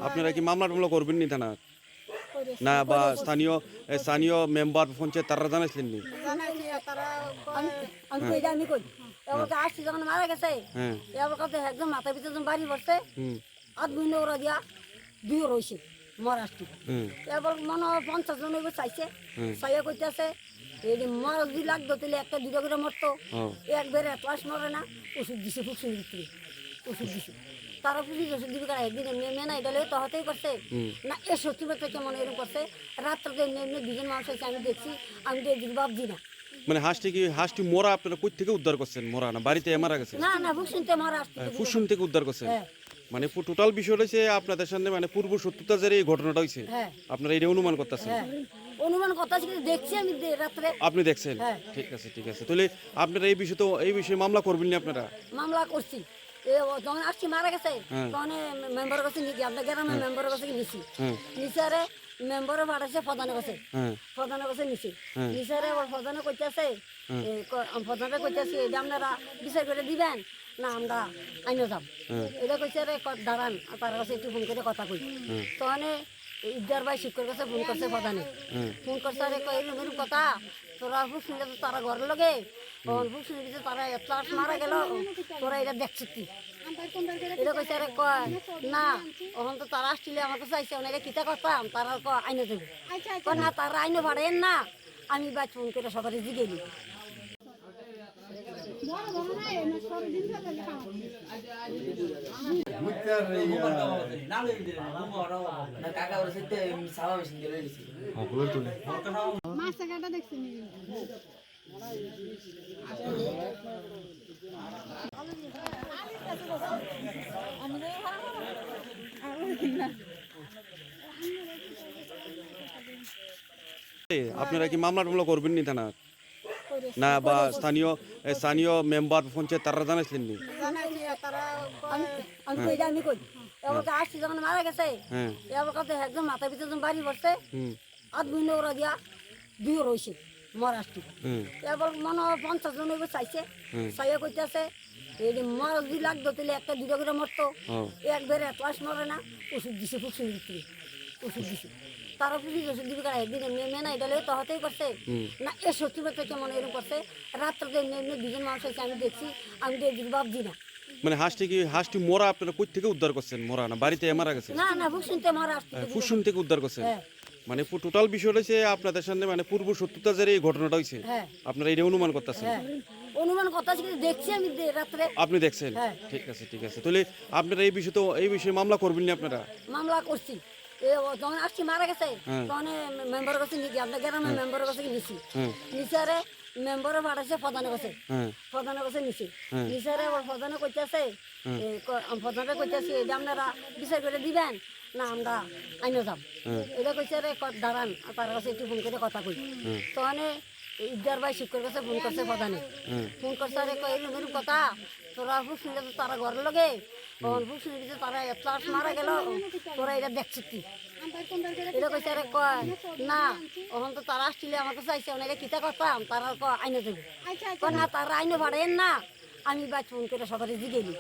আপনারা কি মামলা টামলা করবেন নি থানা না বা স্থানীয় স্থানীয় মেম্বার পঞ্চায়েত তারা জানাইছিলেন নি? আসছি যখন মারা গেছে এবার কথা একদম মাথা পিছনে যখন বাড়ি পড়ছে আধ ঘন্টা ওরা দিয়া দুই রয়েছে মহারাষ্ট্র এবার মনে হয় 50 জন এবার চাইছে চাইয়া করতেছে এই মরা যদি লাগতো তাহলে একটা দুটো করে মরতো একবারে এত আস মরে না ওষুধ দিছে ফুকসুন ভিতরে ওষুধ দিছে তারা পুলিশ ওষুধ দিবে কারা একদিন মেনা এটা তো হতেই করছে না এ সত্যি কথা কেমন এরকম করছে রাত্রে এমনি দুজন মানুষ আছে আমি দেখছি আমি তো এদিন ভাবছি না। মানে হাঁসটি মোরা আপনারা কই থেকে উদ্ধার করছেন? মোরা না বাড়িতে মারা গেছে? না না ফুকসুনতে মারা আসছে ফুকসুন থেকে উদ্ধার করছেন। মানে টোটাল বিষয় হচ্ছে আপনাদের সামনে মানে পূর্ব শত্রুতা যে এই ঘটনাটা হয়েছে আপনারা এটা অনুমান করতেছেন? অনুমান করতেছি দেখছি আমি রাত্রে। আপনি দেখছেন? ঠিক আছে ঠিক আছে। তাহলে আপনারা এই বিষয়ে মামলা করবেন না? আপনারা মামলা করছি যখন আসছি মারা গেছে তখন মেম্বারের কাছে নিয়ে আপনার গ্রামের মেম্বারের কাছে নিছি নিচারে মেম্বারে পাঠাইছে প্রধানের কাছে নিছি নিচারে আবার প্রধানে করতেছে প্রধানে করতেছি এটা আপনারা বিচার করে দিবেন না আমরা আইনে যাব এটা কইছে রে দাঁড়ান তার কাছে একটু ফোন করে কথা কই তখন ইদার ভাই শিক্ষকের কাছে ফোন করছে প্রধানে ফোন করছে আরে এরকম কথা তোরা ফুক শুনে তো তারা ঘর লগে ফুক শুনে দিচ্ছে তারা এত মারা গেল তোরা এটা দেখছিস কি এটা কইছে আরে কয় না ওখান তো তারা আসছিলে আমার কাছে আইসে অনেকে কিতা করতাম তারা আইনে দেবে না তারা আইনে ভাড়েন না আমি বা ফোন করে সবাই জিগেলি আপনারা কি মামলা টামলা করবেন নি থানা না বা স্থানীয় মেম্বার পঞ্চায়েত তারা জানাইছিলেন নি? আসছি যখন মারা গেছে এবার কথা একদম মাথা পিছনে যখন বাড়ি পড়ছে আধ ঘন্টা ওরা দিয়া দুই রয়েছে মহারাষ্ট্র এবার মনে হয় 50 জন এবার চাইছে চাইয়া করতেছে এই মরা যদি লাগতো তাহলে একটা দুটো করে মরতো একবারে এত আস মরে না ওষুধ দিছে ফুকসুন ভিতরে ওষুধ দিছে তারা পুলিশ ওষুধ দিবে কারা একদিন মেনা এটা তো হতেই করছে না এ সত্যি কথা কেমন এরকম করছে রাত্রে এমনি দুজন মানুষ আছে আমি দেখছি আমি তো এদিন ভাবছি না। মানে হাঁসটি মোরা আপনারা কই থেকে উদ্ধার করছেন? মোরা না বাড়িতে মারা গেছে? না না ফুকসুনতে মারা আসছে ফুকসুন থেকে উদ্ধার করছেন। মানে টোটাল বিষয় হচ্ছে আপনাদের সামনে মানে পূর্ব শত্রুতা যে এই ঘটনাটা হয়েছে আপনারা এটা অনুমান করতেছেন? অনুমান করতেছি দেখছি আমি রাত্রে। আপনি দেখছেন? ঠিক আছে ঠিক আছে। তাহলে আপনারা এই বিষয়ে মামলা করবেন না? আপনারা মামলা করছি যখন আসছি মারা গেছে তখন মেম্বারের কাছে নিয়ে আপনার গ্রামের মেম্বারের কাছে নিছি নিচারে মেম্বারে পাঠাইছে প্রধানের কাছে নিছি নিচারে আবার প্রধানে করতেছে প্রধানে করতেছি এটা আপনারা বিচার করে দিবেন না আমরা আইনে যাব এটা কইছে রে দাঁড়ান তার কাছে একটু ফোন করে কথা কই তখন ইদার ভাই শিক্ষকের কাছে ফোন করছে প্রধানে ফোন করছে আরে এরকম কথা তোরা ফুক শুনে তো তারা ঘর লগে ফুক শুনে দিচ্ছে তারা এত মারা গেল তোরা এটা দেখছিস কি এটা কইছে আরে কয় না ওখান তো তারা আসছিলে আমার কাছে আইসে অনেকে কিতা করতাম তারা আইনে দেবে না তারা আইনে ভাড়েন না আমি বা ফোন করে সবাই জিগেলি